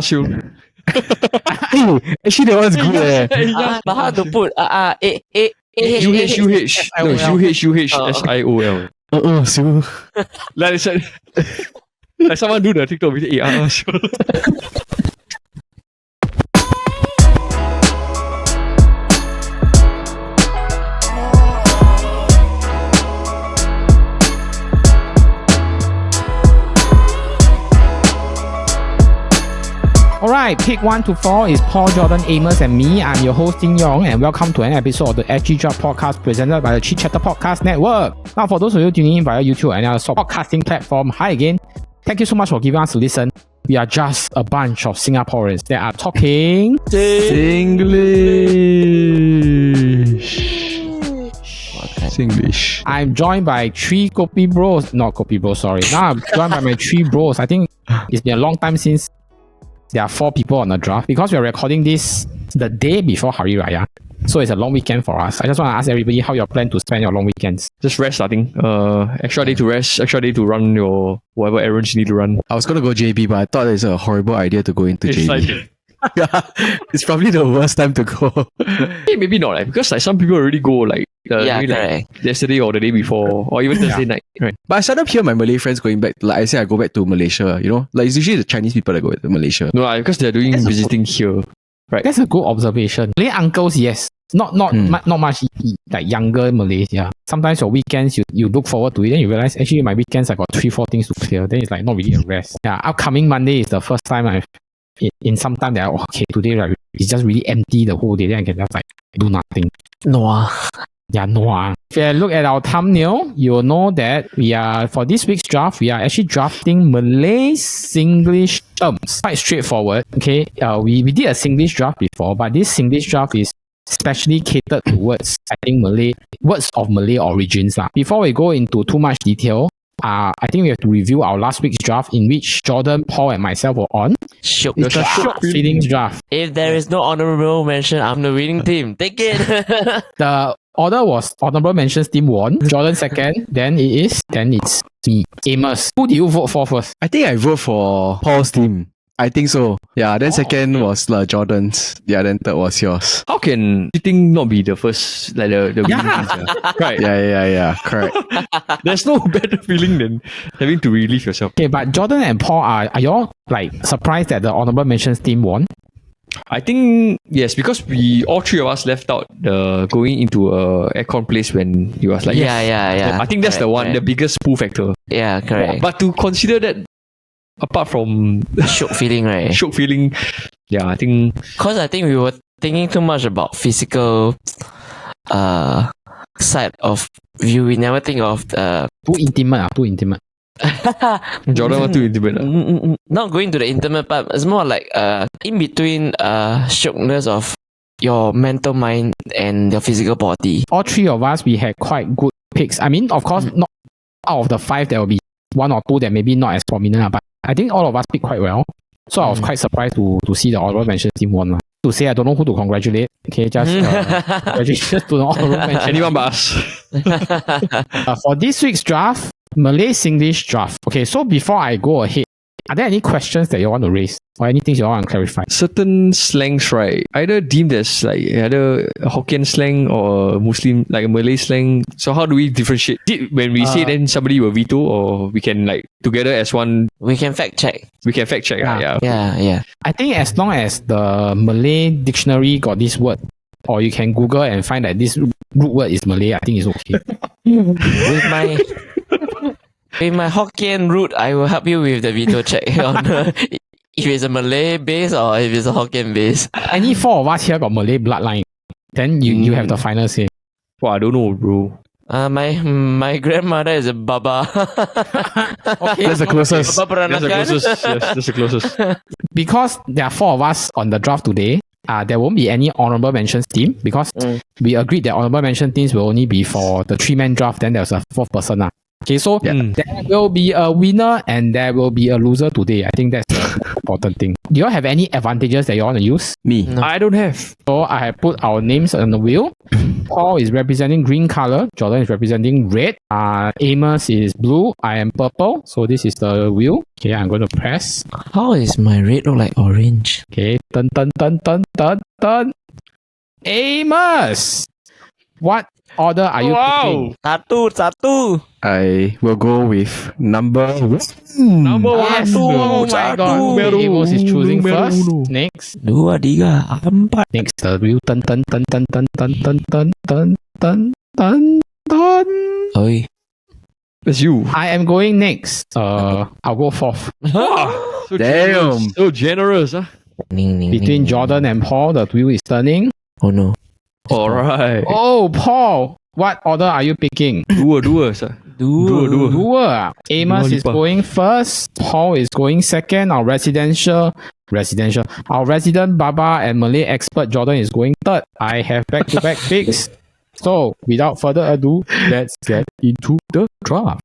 Sure. Actually, that one's good. But how to put UH. No, UHUHSIOL. Sure. Like someone do the TikTok with sure. Alright, pick 1 to 4 is Paul, Jordan, Amos, and me. I'm your host, Ding Yong, and welcome to an episode of the SG Drop Podcast presented by the Chit Podcast Network. Now, for those of you tuning in via YouTube and other podcasting platform, hi again. Thank you so much for giving us a listen. We are just a bunch of Singaporeans that are talking Singlish. I'm joined by three Kopi Bros. Not Kopi Bros, sorry. Now I'm joined by my three bros. I think it's been a long time since there are 4 people on the draft because we are recording this the day before Hari Raya. So it's a long weekend for us. I just want to ask everybody how you plan to spend your long weekends. Just rest, I think. Extra day to rest, extra day to run your whatever errands you need to run. I was going to go JB, but I thought it's a horrible idea to go into JB. Yeah, it's probably the worst time to go. Hey, maybe not, because like some people already go like yesterday or the day before, or even Thursday night. Right? But I started hear my Malay friends going back. Like I say, I go back to Malaysia. You know, like it's usually the Chinese people that go back to Malaysia. No, because they're doing visiting here. Right. That's a good observation. Malay uncles, yes. Not much like younger Malays, yeah. Sometimes your weekends you look forward to it, then you realize actually my weekends I got 3-4 things to clear. Then it's like not really a rest. Yeah, upcoming Monday is the first time I've in some time that today right, it's just really empty the whole day. Then I can just like do nothing. Yeah, no. If you look at our thumbnail, you'll know that for this week's draft, we are actually drafting Malay Singlish Terms. Quite straightforward. Okay, we did a Singlish draft before, but this Singlish draft is specially catered towards, I think, words of Malay origins. Before we go into too much detail, I think we have to review our last week's draft in which Jordan, Paul, and myself were on. It's the Shock Feelings draft. If there is no honorable mention, I'm the winning team. Take it. The order was honorable mentions team 1, Jordan 2nd, then it's me, Amos. Who did you vote for first? I think I vote for Paul's team. I think so. Yeah, then second was Jordan's. Yeah, then third was yours. How can cheating not be the first, like the winning? Right. Yeah, correct. There's no better feeling than having to relieve yourself. Okay, but Jordan and Paul, are y'all like surprised that the honorable mentions team won? I think yes, because we all 3 of us left out the going into a aircon place when you was like yeah. I think that's the biggest pull factor. Yeah, correct. But to consider that, apart from shock feeling, right? Shock feeling, yeah, I think because I think we were thinking too much about physical side of view. We never think of too intimate. Jordan was too intimate. Not going to the intimate part. It's more like in between shockness of your mental mind and your physical body. All 3 of us, we had quite good picks. I mean, of course, not out of the 5 there will be 1 or 2 that maybe not as prominent, but I think all of us picked quite well. So I was quite surprised to see the honorable mention team 1. To say I don't know who to congratulate. Okay, just congratulations to the honorable mention. Anyone but us. For this week's draft, Malay Singlish draft. Okay, so before I go ahead, are there any questions that you want to raise or anything you want to clarify? Certain slangs, right? Either deemed as like either a Hokkien slang or Muslim, like a Malay slang. So how do we differentiate? When we say then somebody will veto, or we can like together as one? We can fact check. Yeah. I think as long as the Malay dictionary got this word, or you can Google and find that this root word is Malay, I think it's okay. With my Hokkien root, I will help you with the veto check on if it's a Malay base or if it's a Hokkien base. Any 4 of us here got Malay bloodline. Then you have the final say. Well, I don't know, bro. My grandmother is a Baba. Okay, that's the closest. That's the closest. Because there are 4 of us on the draft today, there won't be any honorable mentions team because we agreed that honorable mention teams will only be for the 3-man draft. Then there's a 4th person. Okay, so there will be a winner and there will be a loser today. I think that's the important thing. Do you all have any advantages that you want to use? Me. No. I don't have. So I have put our names on the wheel. Paul is representing green color. Jordan is representing red. Amos is blue. I am purple. So this is the wheel. Okay, I'm going to press. How is my red look like orange? Okay, dun dun dun dun dun dun. Amos! What order are you picking? Satu. I will go with number one. Number Yes. Oh my god. Okay, Amos is choosing first. Next. 2, 3, 4. Next, the wheel. Dun dun dun dun dun dun dun dun dun dun dun dun. Oi. That's you. I am going next. I'll go fourth. So Damn. Generous. So generous, huh? Between Jordan and Paul, the wheel is turning. Oh no. Alright. Oh, Paul! What order are you picking? Dua, sir. Dua. Dua. Amos is Lipa. going first. Paul is going second. Our resident Baba and Malay expert Jordan is going third. I have back-to-back picks. So, without further ado, let's get into the draft.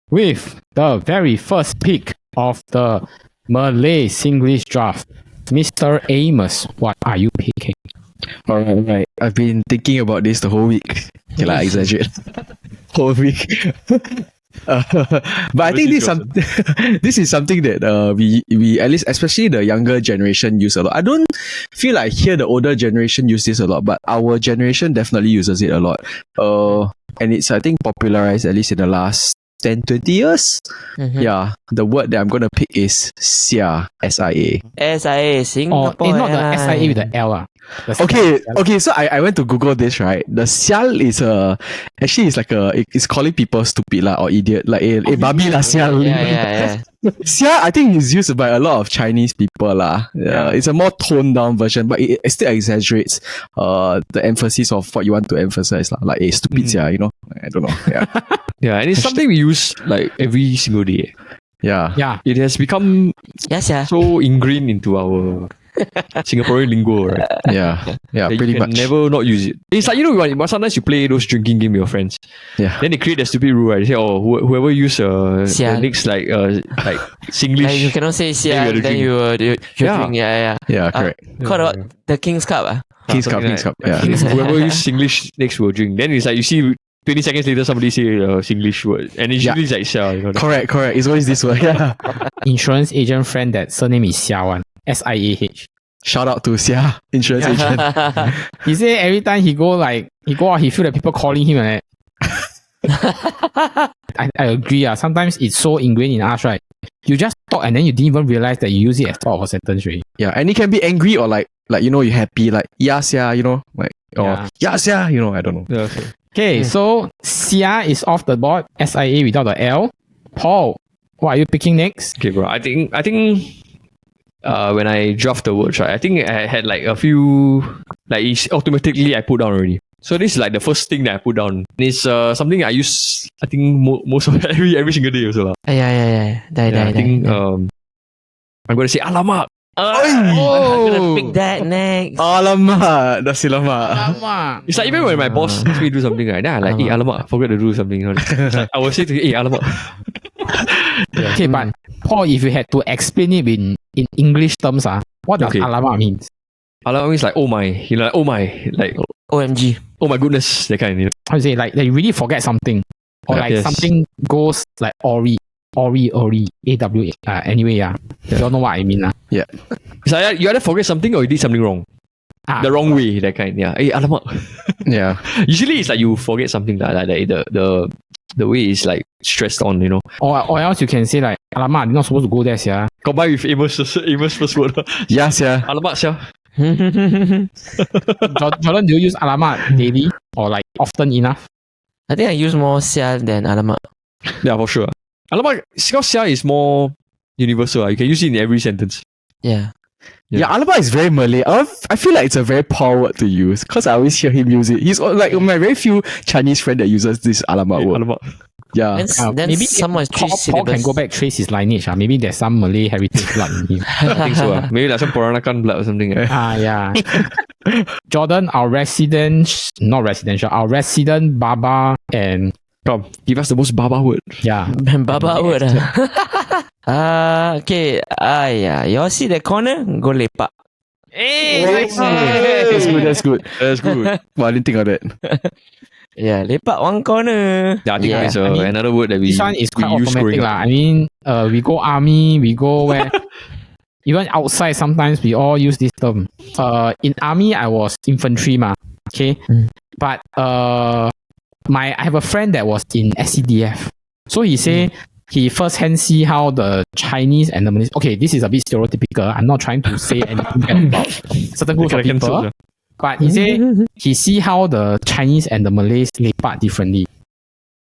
With the very first pick of the Malay Singlish draft, Mr. Amos, what are you picking? Alright. I've been thinking about this the whole week. Okay, I exaggerate. Whole week. But I think this is something that we at least, especially the younger generation, use a lot. I don't feel like hear the older generation use this a lot, but our generation definitely uses it a lot. And it's, I think, popularized at least in the last 10, 20 years. Yeah, the word that I'm going to pick is SIA, S-I-A. SIA, Or Singapore it's not the Airlines. SIA with the L. Okay, so I went to Google this, right? The sial is actually it's like it's calling people stupid lah or idiot, like babi lah sial. Yeah. Sial, I think is used by a lot of Chinese people lah. It's a more toned down version, but it still exaggerates the emphasis of what you want to emphasize lah. Like stupid sia, you know? I don't know. Yeah. Yeah, and it's something we use like every single day. Yeah. Yeah. It has become Yes, yeah. so ingrained into our Singaporean lingo, right? Yeah. Yeah, That pretty you can much. never not use it. It's like, you know, sometimes you play those drinking game with your friends. Yeah. Then they create a stupid rule, right? They say, whoever use the Sial. next like Singlish. Like you cannot say Then sial, you then you Yeah. drink. Yeah. Yeah, correct. Called what? The King's Cup. King's Cup, something King's Cup. like- Yeah. Whoever use Singlish next will drink. Then it's like you see 20 seconds later somebody say a Singlish word. And it's Yeah. usually like sial, you know. Correct. It's always this word. Yeah. Insurance agent friend that surname is Xiawan. SIAH. Shout out to Sia Insurance Agent. He say every time he go out, he feel that people calling him like that. I agree. Sometimes it's so ingrained in us, right? You just talk and then you didn't even realize that you use it as part of a sentence, right? Yeah, and it can be angry or like you know, you're happy, like yes, yeah, you know, like or yes, yeah, you know, I don't know. Yeah, okay. Okay, so Sia is off the board. SIA without the L. Paul, what are you picking next? Okay, bro. I think when I draft the words, right, I think I had like a few like it's automatically I put down already. So this is like the first thing that I put down. It's something I use. I think most of every single day also lah. Yeah. I think I'm gonna say alamak. I'm gonna pick that next. Alamak, nasi lemak. Alamak. It's like even when my boss asks me to do something, right, then I like, hey, alamak, forgot to do something. It's like, I will say to you, hey, alamak. Okay, but Paul, if you had to explain it in English terms, what does Okay. alamak means? Alamak means like, oh my, you know, like, oh my, like, OMG. oh my goodness, that kind, you know. How to say, like you really forget something, or like Yes. something goes like ori, AWA. Anyway, you don't know what I mean. It's like you either forget something or you did something wrong. The wrong way, that kind, yeah. Hey, alamak. Yeah. Usually it's like you forget something like the way is like stressed on, you know. Or else you can say like, alamak, you're not supposed to go there, sia. Combine with Amos first word. Yes, yeah. Alamak, sia. Jordan, do you use alamak daily or like often enough? I think I use more sial than alamak. Yeah, for sure. Alamak, because sia is more universal. You can use it in every sentence. Yeah. Yeah, alamak is very Malay. I feel like it's a very poor word to use because I always hear him use it. He's like my very few Chinese friend that uses this alamak word. Alamak. Yeah. Then Maybe someone is three Paul can syllables. go back trace his lineage. Maybe there's some Malay heritage blood in him. I think so. Maybe like some Peranakan blood or something. Yeah. Jordan, our resident Baba and Come, give us the most Baba word. Yeah. Baba word. Okay. Yeah. You all see that corner? Go lepak. Hey, That's good. That's good. That's good. Well, I didn't think of that. Yeah, lepak one corner. Yeah, I think Yeah. it's I mean, another word that we This one is quite we use automatic growing lah. up. I mean, we go army, we go where even outside sometimes we all use this term. In army I was infantry ma. Okay. But I have a friend that was in SCDF. So he say he first hand see how the Chinese and the Malays. Okay, this is a bit stereotypical. I'm not trying to say anything bad about certain groups of people. But he say he see how the Chinese and the Malays lepak differently.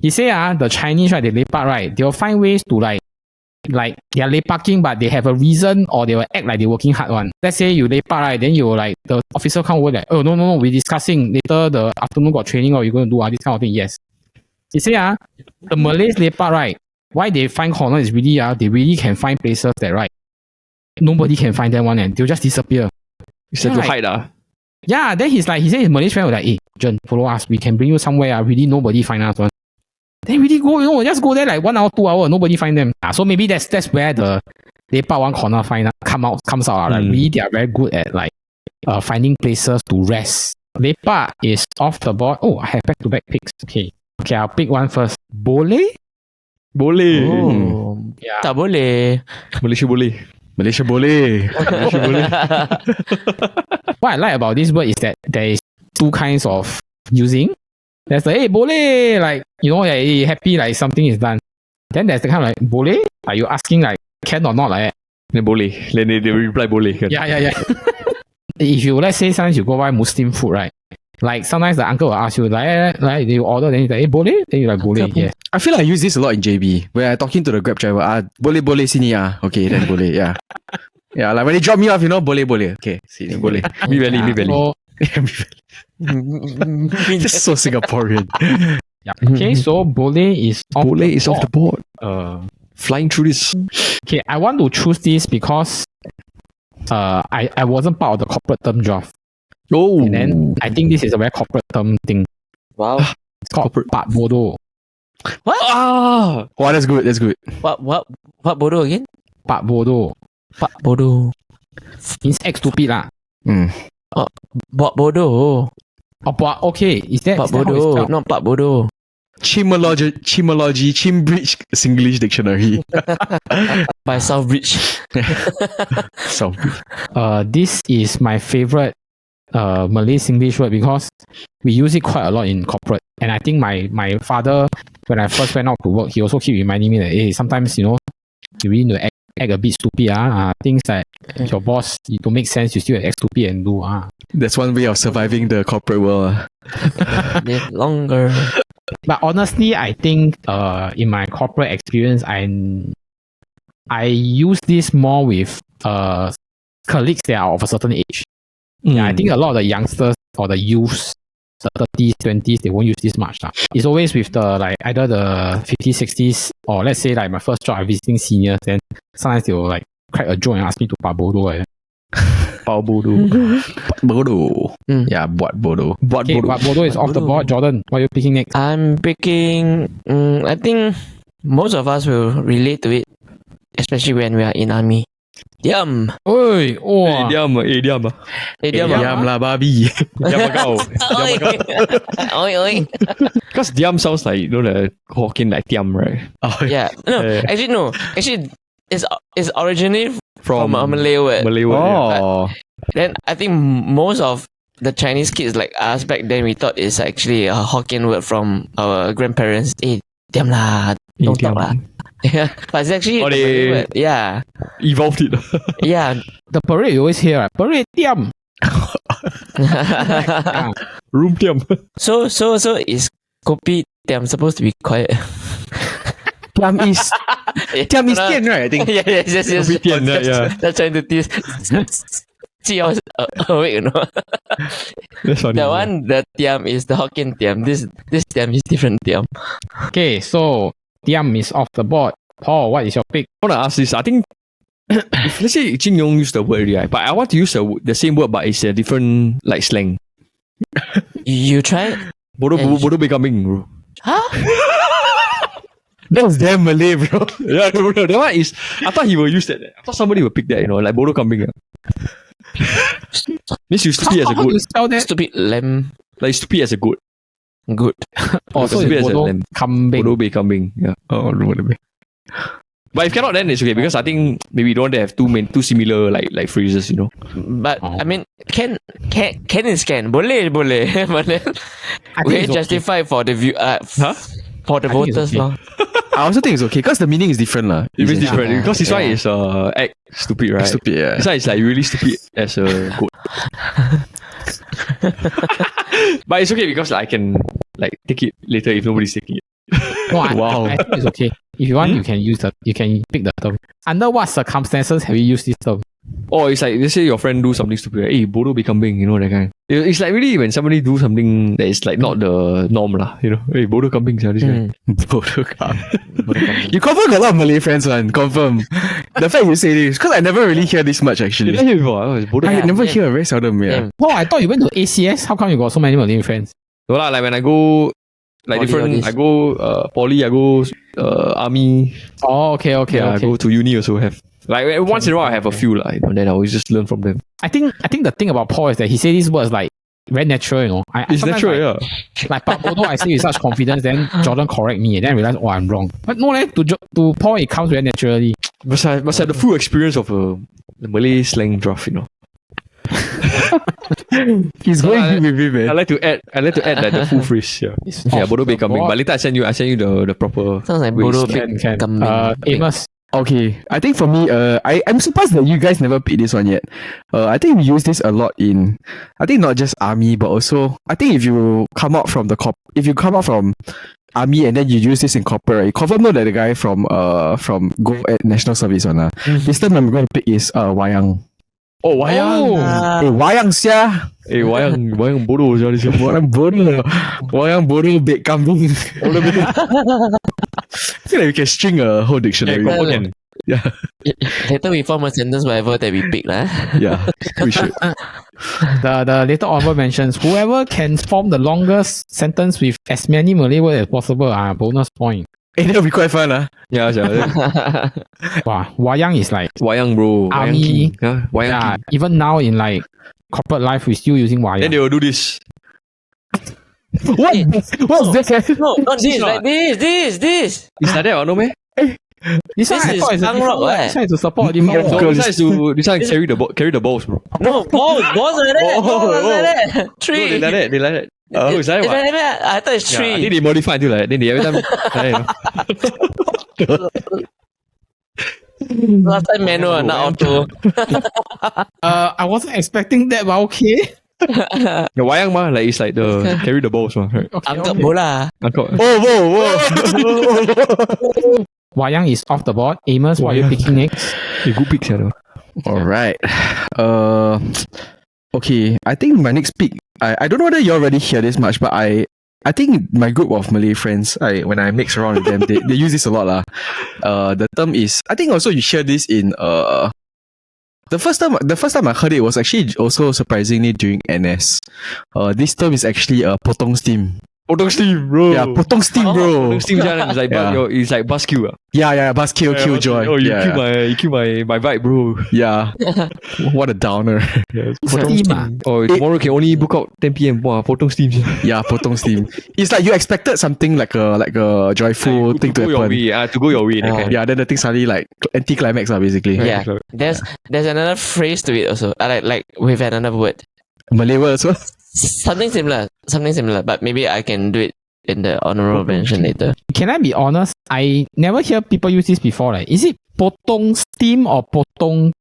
He say the Chinese right, they lepak right, they'll find ways to like they are lepaking but they have a reason or they will act like they're working hard one. Let's say you lepak right, then you like the officer come over like, oh no, we're discussing later the afternoon got training or you're going to do this kind of thing. Yes. He say the Malays lepak right, why they find corner is really they really can find places that right nobody can find them one and they'll just disappear. You said to hide Yeah, then he said his Malay friend was like, hey, Jen, follow us. We can bring you somewhere. Really nobody find us one. Then really go, just go there like 1 hour, 2 hours, nobody find them. So maybe that's where the lepak one corner comes out. Like really they are very good at like finding places to rest. Lepak is off the board. Oh, I have back-to-back picks. Okay, I'll pick one first. Boleh? Boleh. Oh, Yeah. tak boleh. Malaysia boleh. Malaysia boleh. What I like about this word is that there is two kinds of using. There's the hey boleh, like hey, happy like something is done. Then there's the kind of like boleh. Are you asking like can or not like that? Then boleh. Then they reply boleh. Kan? Yeah. If you let's say sometimes you go buy Muslim food, right? Like sometimes the uncle will ask you like you order, then you like, hey boleh, then you like boleh. Yeah. I feel like I use this a lot in JB where I'm talking to the Grab driver. Boleh sini okay, then boleh. Yeah. Yeah, like when they drop me off, boleh. Okay, sini boleh. Me value. So, Just so Singaporean. yeah. Okay, so boleh is off Boleh is off the board. Flying through this. Okay, I want to choose this because I wasn't part of the corporate term draft. Oh. And then I think this is a very corporate term thing. Wow. It's called Pak Bodoh. What? Oh, that's good. What bodoh again? Pak Bodoh. Pak bodoh. Means act stupid lah. Pak bodoh. Oh, but okay. Is that Pak is that how it's bodoh. spelled? Not pak bodoh. Chimology, Chimbridge Singlish Dictionary. By Southbridge. So This is my favorite Malay Singlish word because we use it quite a lot in corporate. And I think my father, when I first went out to work, he also keep reminding me that hey, sometimes you really need to act a bit stupid. Things that your boss to make sense, you still act stupid and do. that's one way of surviving the corporate world. Live longer. But honestly, I think in my corporate experience, I use this more with colleagues that are of a certain age. Yeah, I think a lot of the youngsters or the youths, the 30s, 20s, they won't use this much. It's always with the like either the 50s, 60s, or let's say like my first job, I'm visiting seniors, then sometimes they will like crack a joke and ask me to pak bodoh. Bodoh. Yeah, buat bodoh. Okay, pak bodoh is off the board. Jordan, what are you picking next? I'm picking. I think most of us will relate to it, especially when we are in army. Diam. Oi, oh. Diam. Diam. Diam lah babi. Diam kau. Oi. Because diam sounds like the Hokkien like diam, right? Oh, Yeah. No. Actually, it's originally from a Malay word. Malay word. Yeah. Oh. Then I think most of the Chinese kids like us back then, we thought it's actually a Hokkien word from our grandparents. Hey, diam lah. Don't talk lah. Yeah, but it's actually a Malay word. Yeah. Evolved it. Yeah. The parade you always hear, parade diam. Room diam. So is kopi diam supposed to be quiet? Diam is tian, right? I think. Yes. Kopi tian, yeah. They're trying to tease. See, I was awake, That's funny. That one, the tiam is the Hokkien tiam. This tiam is different tiam. Okay, so diam is off the board. Paul, what is your pick? I want to ask this. I think if let's say Jin Yong used the word, right? But I want to use the same word, but it's a different like slang. You try it? Bodoh becoming, bro. Huh? That was damn Malay, bro. Yeah, no, that one is. I thought he will use that. I thought somebody will pick that. Like bodoh kambing. Means you stupid as a How do you goat. spell that? Stupid lamb. Like stupid as a goat. Good. Oh, so stupid it's as a bodoh lamb. kambing. Bodoh be kambing. Yeah. Oh, no, no. But if cannot, then it's okay because I think maybe you don't want to have two similar like phrases. But Oh. I mean, can is can. Boleh. But then I think we it's okay. justify for the view. For the I think it's voters, okay. lor. I also think it's okay because the meaning is different, lah. It is Isn't it? different Yeah. because this one Yeah. is act stupid, right? Stupid, yeah. This one is like really stupid as a goat. But it's okay because I can like take it later if nobody's taking it. No, Wow. I think it's okay. If you want, you can use you can pick the term. Under what circumstances have you used this term? Or it's like, let's say your friend do something stupid, right? Hey, bodoh be kambing, that kind. It's like really when somebody do something that is like not the norm lah, Hey, bodoh kambing, this guy. Bodoh kambing. You confirm got a lot of Malay friends, one. Confirm. The fact you say this, because I never really hear this much You actually. never hear before? It's bodoh I Yeah. never hear, very seldom, yeah. Yeah. Oh, I thought you went to ACS. How come you got so many Malay friends? No lah, like when I go like Poly, all different, this. I go poly, I go army, Oh, okay. I go to uni also have. Like once in a while I have a few lah, then I always just learn from them. I think the thing about Paul is that he say these words like very natural, It's sometimes, natural, like, yeah. Like, but although I say with such confidence, then Jordan correct me, and then I realize, oh, I'm wrong. But no, to Paul, it comes very naturally. Must have the full experience of the Malay slang draft, He's So going I- deep with him, I man. like to add like the full phrase, yeah. Yeah, bodoh be kambing. But later I send you the proper. Sounds like Wait, bodoh Can. kambing. Amos, Okay, I think for me, I'm surprised that you guys never picked this one yet. I think we use this a lot in, I think not just army, but also, I think if you come out from army and then you use this in corporate, right, you confirm know that the guy from Go at National Service one. This time I'm going to pick is wayang. Oh, wayang. Wayang sia. Wayang bodoh sia this one. Wayang bodoh bed kambing. I feel like we can string a whole dictionary. Yeah, confirm can. Yeah, Later we form a sentence whatever that we pick, lah. yeah, we should. the later onward mentions whoever can form the longest sentence with as many Malay words as possible. Bonus point. Hey, that'll be quite fun, Yeah, Wow, wayang is like wayang bro. Wayang Army. king. Huh? Wayang king. even now in like corporate life, we're still using wayang. Then they will do this. What? What's that? No, not this, not- like this. It's like that, no meh? This one This I is thought is a punk different rock, word. what? This one is to support different Yeah, words. So Girls. this one carry the balls, bro. No, balls like that. Balls like that. No, Three. they like that. Oh, is that If what? I thought it's Yeah, I think three. they modify until like that. Then they every time. Last time manual, now auto. I wasn't expecting that, but okay. The wayang ma, like it's like the carry the balls ma. Right? Okay, Angkat okay. bola. Angkot. Whoa. Wayang is off the board. Amos, what are you Wayang. picking next? Hey, good picks, yeah. All right. Okay. I think my next pick. I don't know whether you already hear this much, but I think my group of Malay friends, when I mix around with them, they use this a lot lah. The term is. I think also you hear this in The first time I heard it was actually also surprisingly during NS. This term is actually potong steam. Potong steam, bro. Yeah, potong steam, bro. Potong steam, it's like Yeah. it's like bus queue. Yeah, bus kill joy. Oh, you Yeah, kill my vibe, bro. yeah. What a downer. Potong Steam, steam. Oh, tomorrow can only book out 10 p.m. Wow, potong steam. Yeah, potong steam. It's like you expected something like a joyful thing to go your happen. way. To go your way. that kind. Yeah, then the thing suddenly like anti-climax basically. Yeah. There's another phrase to it also. Like with another word. Malay word as well. Something similar, but maybe I can do it in the honorable mention later. Can I be honest? I never hear people use this before. Like, is it potong steam or potong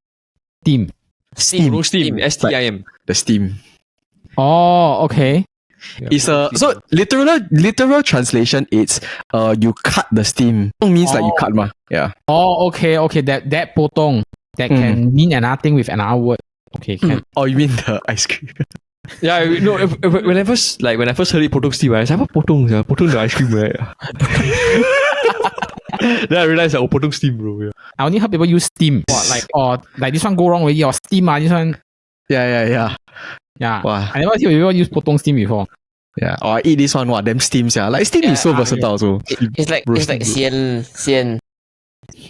steam? Potong steam. STIM. The steam. Oh, okay. It's so literal translation. It's you cut the steam. Means like you cut ma. Yeah. Oh, okay. That potong that can mean another thing with another word. Okay, can. Oh, you mean the ice cream? Yeah, no. When I first heard it, potong steam, I was like, what potong? Potong the ice cream, right? Then I realized, potong steam, bro. Yeah. I only heard people use steam. Like this one go wrong already, or steam this one. Yeah. Yeah. Wow. I never hear people use potong steam before. Yeah. Or I eat this one, damn steams, yeah. Like steam is so versatile also. It's like xian.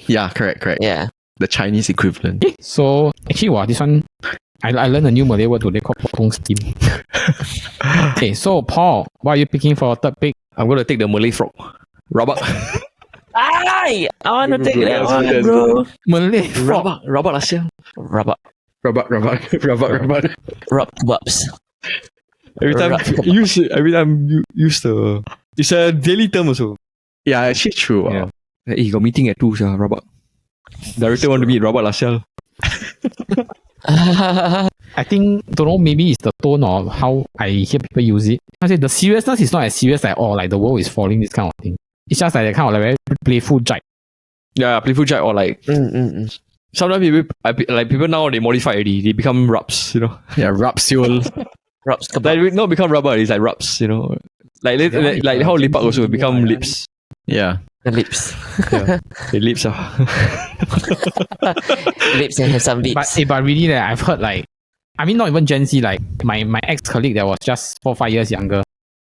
Yeah, correct. Yeah. The Chinese equivalent. So actually, this one, I learned a new Malay word today called potong steam. Okay, so Paul, what are you picking for third pick? I'm gonna take the Malay frog. Rabak. I want to take that one, That's bro. Malay frog. Rabak last year. Rabak. Rabak. Rub kebabs. Every time you use the. It's a daily term also. Yeah, actually true. Yeah. Hey, he got meeting at 2, Rabak. Director want to meet Rabak last year. I think, don't know, maybe it's the tone of how I hear people use it. I say the seriousness is not as serious like, like the world is falling, this kind of thing. It's just like a kind of like very playful jibe. Yeah, playful jibe or like. Sometimes people now they modify already. They become rubs, you know. Yeah, rapsule. Rubs kebab. Like not become rubber, it's like rubs, you know. Like how lipak also become lips. Yeah. The lips. Yeah. The lips are. Lips and have some lips. But really, I've heard like, I mean, not even Gen Z, like my ex-colleague that was just 4-5 years younger,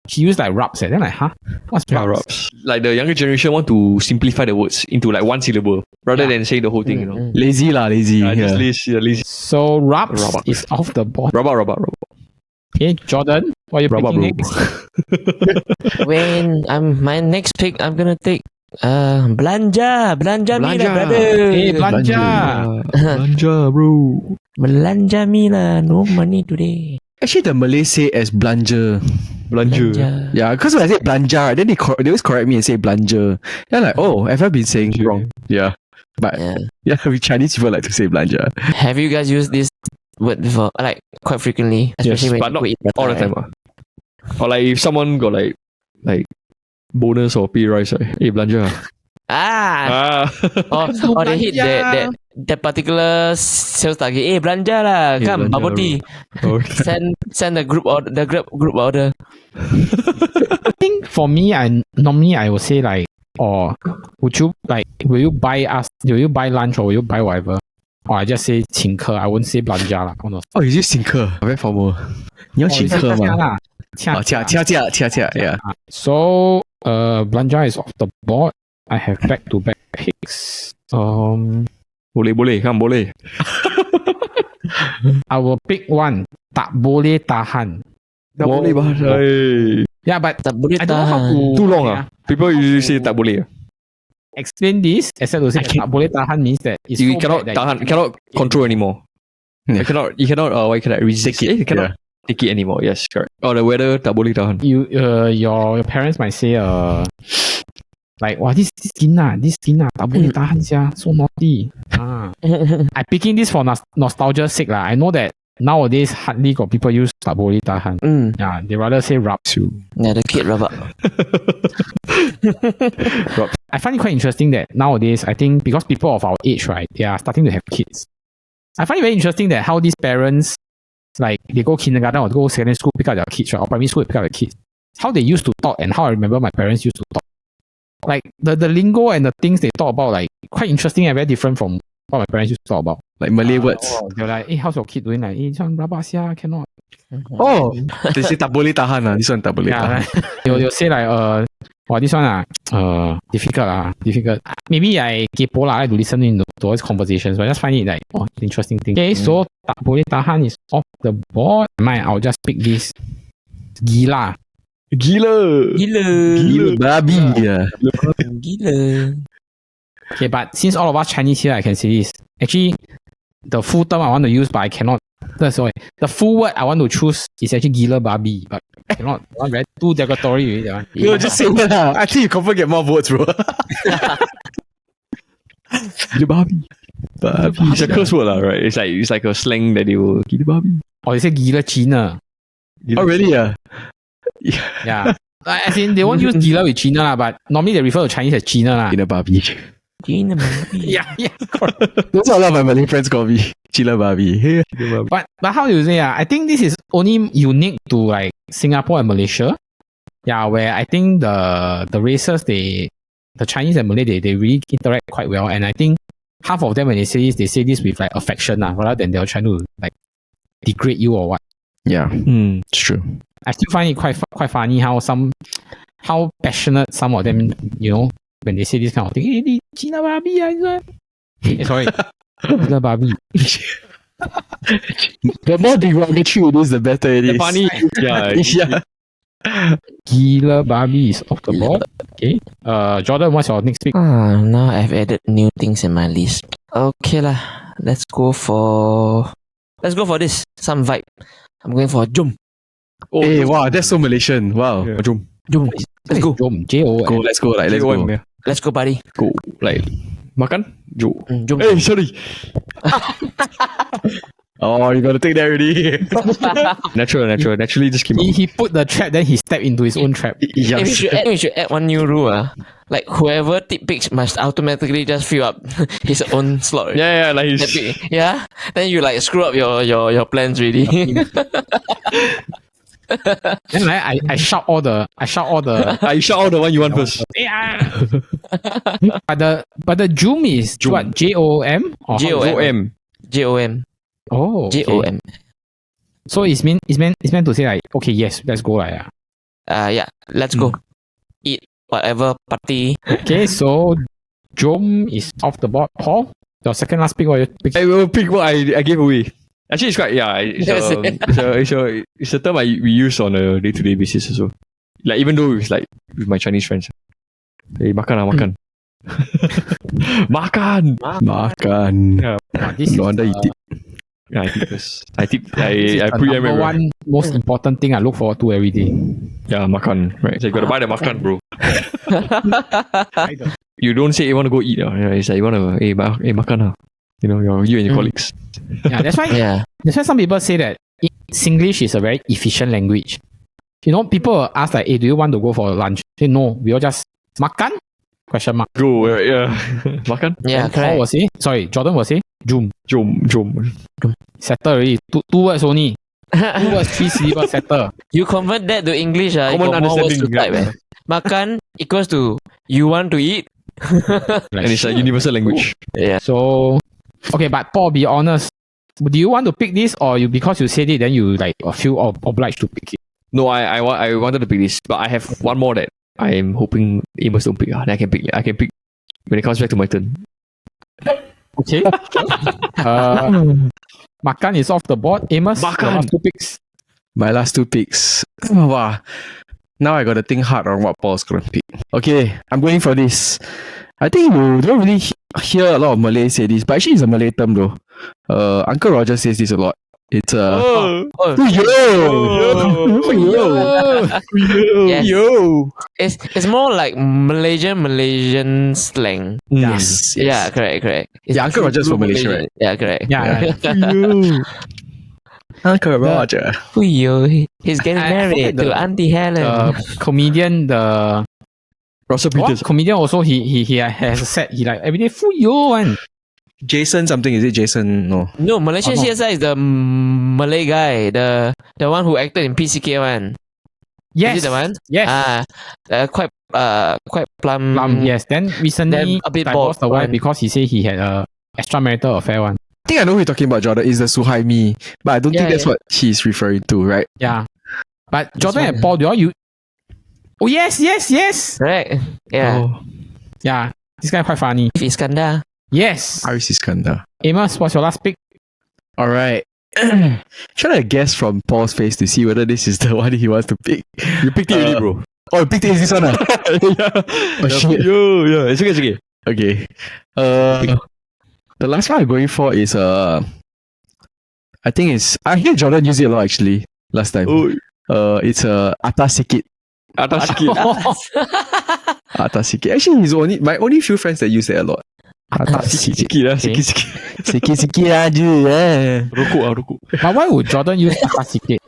she used like rubs. Then like, huh? What's rubs? Rubs. Like the younger generation want to simplify the words into like one syllable rather than say the whole thing, you know. Lazy. Just lazy. So rubs is off the board. Rabak. Okay, Jordan, what are you Rabak, picking bro. next? My next pick, I'm gonna take belanja me lah, brother. Hey, belanja. Belanja, bro. Belanja me lah, no money today. Actually, the Malay say as belanja. Belanja. Yeah, because when I say belanja, right, then they always correct me and say belanja. Then I'm like, oh, have I been saying wrong? Yeah. But yeah, we Chinese people like to say belanja. Have you guys used this word before? Like quite frequently, especially Yes, when but not you eat prata, all the time. Or like if someone got like bonus or pay rise, right? Hey, belanja. Or they hit that particular sales target. Hey, belanja lah, come belanja, bubble tea. Send the group order. I think for me, normally I would say like, will you buy lunch or will you buy whatever? Or I just say 请客, I won't say belanja lah. Oh, you just 请客, very formal. 你要请客吗？掐价 yeah. So, belanja is off the board. I have back-to-back picks. Boleh. I will pick one. Tak boleh tahan. Tak boleh bahasa. Yeah, but Tak boleh I don't know how tahan. to... Too long People usually say tak boleh. Explain this, except to say tak boleh tahan means that it's You so cannot bad that tahan, cannot control anymore. Yeah. You cannot why can I resist it? You cannot take it anymore. Yes, correct. Or the weather tak boleh tahan. your parents might say like, wow, this skin tak boleh tahan sia, so naughty. I picking this for nostalgia sake lah. I know that nowadays hardly got people use tak boleh tahan. Yeah, they rather say raps. Yeah, the kid rabak. I find it quite interesting that nowadays, I think because people of our age, right, they are starting to have kids. I find it very interesting that how these parents, like, they go kindergarten or go secondary school, pick up their kids, right, or primary school, pick up their kids. How they used to talk and how I remember my parents used to talk. Like, the lingo and the things they talk about, like, quite interesting and very different from what my parents used to talk about. Like Malay words. They're like, hey, how's your kid doing? Like, hey, this one rabak sia, cannot. Oh, they say tak boleh tahan. This one tak boleh tahan. They'll say like, this one difficult. Maybe I kepo lah, I like to listen to all these conversations, but I just find it like, interesting thing. Okay, so tak boleh tahan is off the board. Mine, I'll just pick this. Gila. Babi. Yeah. Gila. Okay, but since all of us Chinese here, I can say this. Actually, the full term I want to use, but I cannot. Sorry, the full word I want to choose is actually gila babi, but I cannot. One very too derogatory. That one. You just say that. I think you confirm get more votes, bro. Gila babi. It's a curse word, right? It's like a slang that they will gila babi. Or they say gila China. Oh, really? Yeah. As in, they won't use gila with China lah, but normally they refer to Chinese as China lah. Gila babi. Gila babi. Yeah. That's what a lot of my Malay friends call me. Gila babi. Hey. But how do you say? I think this is only unique to like Singapore and Malaysia. Yeah, where I think the races, the Chinese and Malay, they really interact quite well. And I think half of them when they say this with like affection rather than they're trying to like degrade you or what. Yeah, Hmm. it's true. I still find it quite funny how passionate some of them, when they say this kind of thing. Hey, Gila babi, this one. Sorry, Gila babi. The more derogatory it is, the better it is. Funny. Yeah. Yeah. Gila babi is off the board. Okay. Jordan, what's your next pick? Now I've added new things in my list. Okay lah. Let's go for this. Some vibe. I'm going for Jom. Oh, Hey, wow, that's so Malaysian. Wow. Yeah. Jom. Jom. Let's go. Jom. J-O-M. Go, let's go. Like, let's J-O-M, go. yeah. Let's go, buddy. Go. Like, makan? Jo. Jom. Hey, sorry. Oh, you gotta take that already. Naturally just came out. He put the trap, then he stepped into his own trap. Hey, we should add one new rule. Like whoever picks must automatically just fill up his own slot. Yeah, like That he's... pick. Yeah. Then you like screw up your plans really. Then I shout all the I shot all the one you want first. yeah. but the Joom is Joom. what? J-O-M? Or how is it? O-M. Jom. Oh, okay. Jom. So it's meant to say like, okay, yes, let's go like. Yeah. Let's go. Eat whatever party. Okay, so Joom is off the board. Paul, your second last pick or your pick? I will pick what I gave away. Actually, it's quite, yeah, it's a term we use on a day-to-day basis as well. Like, even though it's like with my Chinese friends. Hey, makan. Makan! Makan. Yeah, This No wonder you tip. I tip first. I this is I the preempt number everyone. one most important thing I look forward to every day. Yeah, makan. Right. So you gotta buy the makan, bro. You don't say you want to go eat. Yeah, it's like you want to, hey, makan. You and your colleagues. Yeah, that's why. Yeah. That's why some people say that Singlish is a very efficient language. People ask like, hey, do you want to go for lunch? Say, no, we all just makan? Question mark. Go, yeah. Makan? Yeah, And Paul will say, sorry, Jordan will say, Joom. Jom. Settle already. Two words only. 2 words, 3 syllables, settle. You convert that to English, you Common got more words to understanding, type. Makan equals to you want to eat. And it's a universal language. Yeah. So, okay, but Paul, be honest. Do you want to pick this or because you said it, then you like feel obliged to pick it? No, I wanted to pick this, but I have one more that I am hoping Amos don't pick. Then I can pick when it comes back to my turn. Okay. Makan is off the board. Amos, Makan. your last 2 picks. My last 2 picks. Wow. Now I gotta think hard on what Paul's gonna pick. Okay, I'm going for this. I think you don't really hear a lot of Malay say this, but actually it's a Malay term though. Uncle Roger says this a lot. It's Oh, Yes. yo. It's more like Malaysian slang. Yes. Yeah, correct. It's Yeah, Uncle Roger's from Malaysia, right? Yeah, correct. Yeah. Uncle Roger. Fuyo, he's getting I married forget to Auntie Helen. Comedian, Russell what? Peters. Comedian also he has said he like every day fuyo one. Jason something, is it Jason? No. No, Malaysian Oh, no. CSI is the Malay guy, the one who acted in PCK one. Yes. Is it the one? Yes. Quite plum. Yes. Then recently Then a bit divorced the bald wife one. because he said he had a extramarital affair one. I think I know who you're talking about, Jordan. Is the Suhaimi. But I don't think Yeah, that's what he's referring to, right? Yeah. But Jordan one. and Paul, do you? Oh yes. Right? Yeah. Oh. Yeah. This guy quite funny. Iskandar. Yes. Aris Iskandar. Amos, what's your last pick? Alright. Trying to guess from Paul's face to see whether this is the one he wants to pick. You picked it already, bro. Oh, you picked it, is this one? Oh, shit. Yeah. It's okay. Okay. The last one I'm going for is I think it's I hear Jordan use it a lot actually last time. Oh, It's atas sikit. atas sikit. Atas sikit. Actually, my only few friends that use it a lot. Atas sikit. Sikit lah, Okay. sikit. Sikit-sikit aja. Yeah. Rokok. But why would Jordan use atas sikit?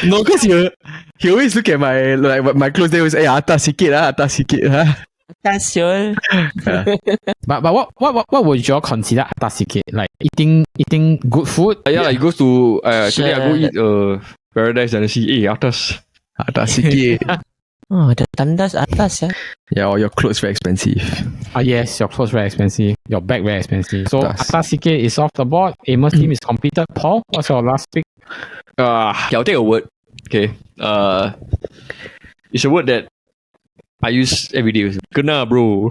No, because he always look at my clothes. They always say, atas sikit lah, atas sikit lah. Kasiol. But what would you all consider atas sikit? Like eating good food? Yeah, like he goes to today I go eat Paradise and I see, atas. Atas sikit. Oh, the tandas atas ya. Yeah, or your clothes very expensive. Yes, your clothes very expensive. Your bag very expensive. So Atas. atas sikit is off the board. Amos team is completed. Paul, what's your last pick? Okay, I'll take a word. Okay. It's a word that I use every day. Kena, bro.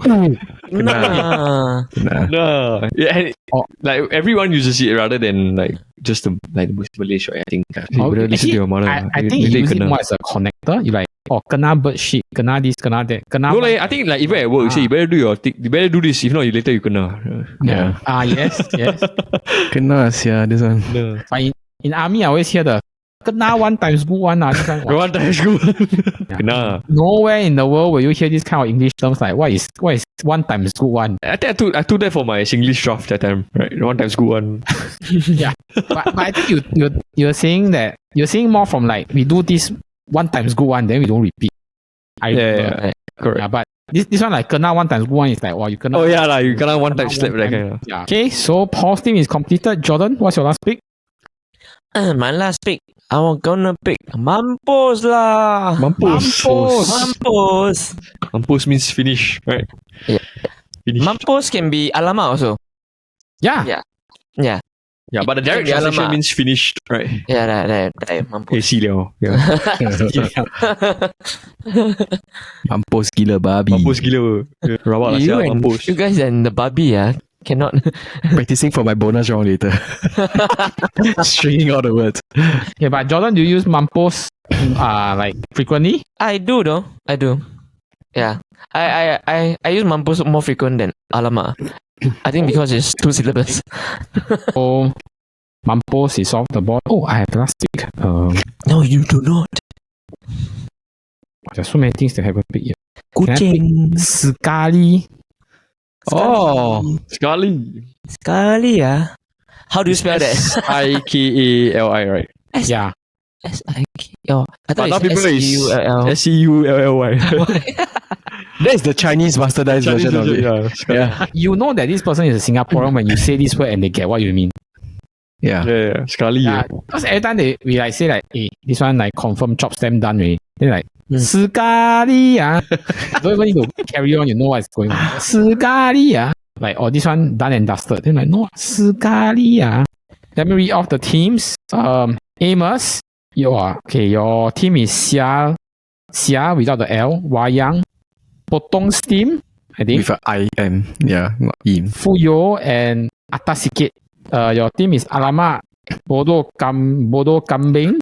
Nah. Nah. Yeah, and like everyone uses it rather than like just the Malaysia, right? I think. You better listen to your mother. I think you use it more as a connector. You like, kena bird shit, kena this, kena that, kena. No, like I think like even at work, you say you better do your thing. You better do this. If not, you later you kena. Yeah. Yes. Kena, yeah, this one. No. But in army, I always hear the kena one times good one. This one, One time school. Kena. nowhere in the world will you hear this kind of English terms like what is one times good one. I think I took that for my Singlish draft that time, right? One time school one. Yeah, but I think you're saying that you're saying more from like we do this one times good one, then we don't repeat. Yeah, correct. Yeah, but this one like kena one times good one is like you kena. Oh yeah, you kena one time slap that kind. Yeah. Okay, so Paul's team is completed. Jordan, what's your last pick? My last pick, I'm gonna pick Mampus lah. Mampus. Mampus means finish, right? Yeah. Finish. Mampus can be alamak also. Yeah. Yeah. Yeah, but the direct Yeah, translation alamak. means finished, right? Yeah, right. Mampus. See liao. Yeah. Mampus gila babi. Mampus gila. Rabak lah siap, mampus. You guys and the Barbie cannot. Practicing for my bonus round later. Stringing all the words. Yeah, but Jordan, do you use mampus like frequently? I do though. I do. Yeah. I use mampus more frequent than alamak. I think because it's 2 syllables. So mampus is off the board. Oh, I have the last pick. No, you do not. There's so many things that haven't picked yet. Can I pick Kucing. sekali? Oh, Sekali How do you spell that? Ikali, right? Yeah. S-I-K. Oh, I But now thought people it's is S-E-U-L-L. SEULLY. that is the Chinese bastardized version of it. Yeah. You know that this person is a Singaporean when you say this word and they get what you mean. Yeah. Yeah. Sekali. Yeah. Because every time we like say like, hey, this one like confirm chop stamp done already. Then like, sekali don't even need to carry on, you know what's going on. Sekali like, this one done and dusted. Then like, no, sekali Let me read off the teams. Amos, your team is Xia without the L, Wayang, Potong's team, I think. With an I-M. Yeah, not im. Fuyo and Atasikit. Your team is Alamak, Bodo Kambing,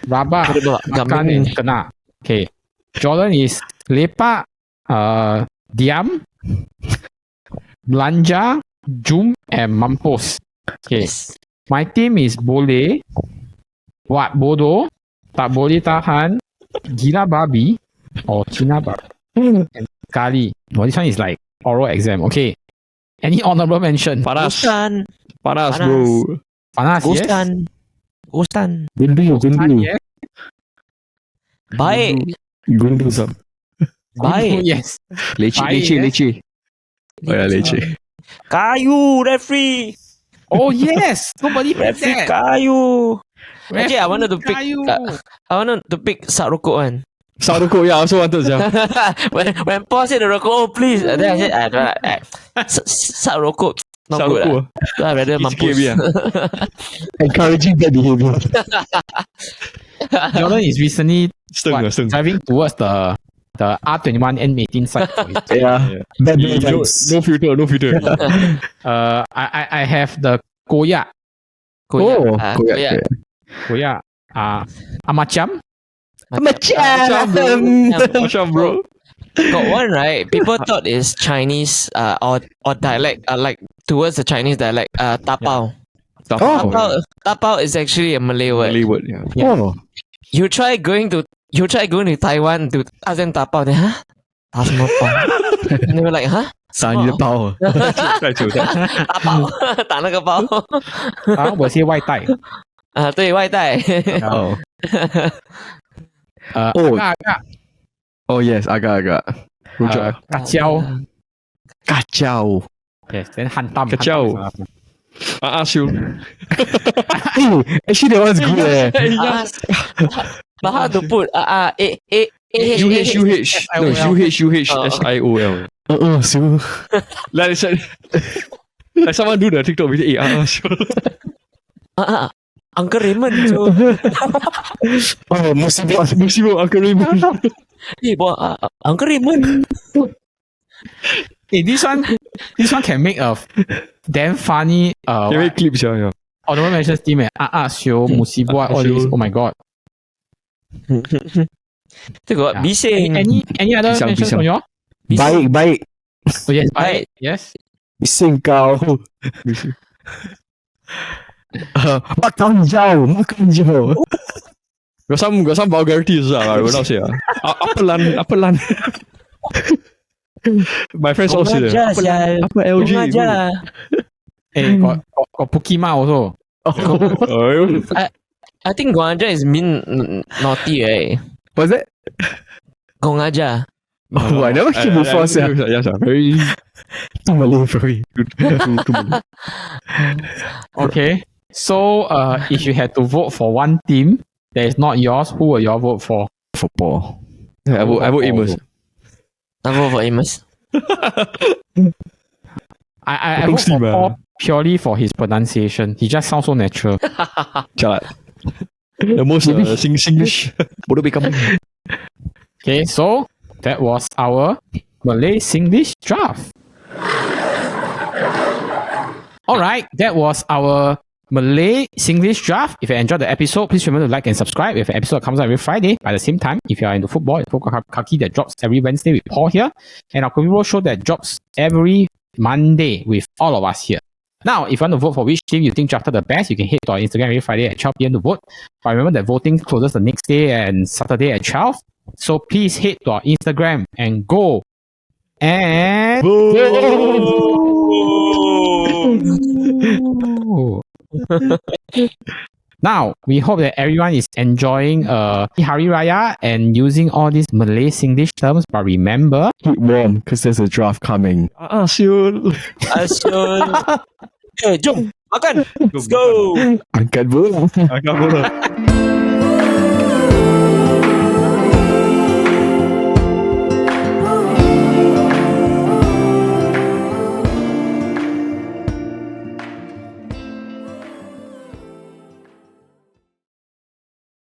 Rabak, Makan and Kena. Okay. Jordan is Lepak, Diam, Belanja, Jum and Mampus. Okay. Yes. My team is Boleh, Wat Bodoh, Tak Boleh Tahan, Gila Babi, or Cina Babi, and Kali. Oh, this one is like oral exam. Okay. Any honorable mention? Panas, Panas. bro. Panas, yes. Ghostan. Gundu, yes. Baik. Gundu. Baik. Yes. Leceh. Oh yeah, leceh. Kayu, referee. Oh, yes. Nobody picked Referee that. kayu. Actually, I wanted to pick. Kayu. I wanted to pick Sak Rokok one. Saroko, yeah, I also wanted to. when Paul said the rokok, please. Then I said, I don't like. Sak Rokok. Not good. Saroko. So I rather It's mampus. scary, Encouraging bad behavior. Jordan is recently Steng. driving towards the R21 N18 side. Yeah. Bad vibes. No filter. I have the Koyak. Oh, Koyak. Koyak. Amacham. Macam, bro. Got one right. People thought it's Chinese or dialect, like towards the Chinese dialect. Tapao. Tapao is actually a Malay word. Malay word, yeah. Oh. You try going to Taiwan to ask them tapao. Then and they were like, huh? 撒你的包。太久了。打包，打那个包。我是外带。对外带。哦。agak. Oh yes, agak. Kacau. Yes, then hantam. Kacau. Shoe. Actually that one's good. But how to put UH. No, UHSIOL. So. Like someone do the TikTok with shoe. Uncle Raymond. So, Oh, Musimo Uncle Raymond. hey, boy, Uncle Raymond. Hey, this one can make a damn funny Very clips, yeah. honorable mentions team. Sio, Musibo, all this. Oh my god. They got Yeah. Bising. Any other Pisang, mentions pisang. from you? baik. Oh yes, Baik. yes. Bising kau. Makan jauh. Got some vulgarities, I will not say. Apa lan. My friends all say that. Apa LG? Hey, got Pukima also. I think Gongaja is mean naughty, right? What's that? Gongaja. Oh, I never heard before. Yes, very Too Malay for me. too Malay. Okay. So if you had to vote for one team that is not yours, who will you vote for? Football. I vote Amos. I vote for Amos. I vote for Paul purely for his pronunciation. He just sounds so natural. Jalat. The most Singlish. Bodoh become. Okay, so that was our Malay Singlish draft. Alright, that was our Malay Singlish draft. If you enjoyed the episode, please remember to like and subscribe. If an episode comes out every Friday, by the same time, if you are into football, it's Football Kaki that drops every Wednesday with Paul here, and our Kobe show that drops every Monday with all of us here. Now, if you want to vote for which team you think drafted the best, you can head to our Instagram every Friday at 12 p.m. to vote. But remember that voting closes the next day and Saturday at 12. So please head to our Instagram and go and Now, we hope that everyone is enjoying Hari Raya and using all these Malay Singlish terms. But remember, Keep warm, because there's a draft coming. Siul. Asyul. Jom, makan. Let's go. Angkat bola. Angkat bola.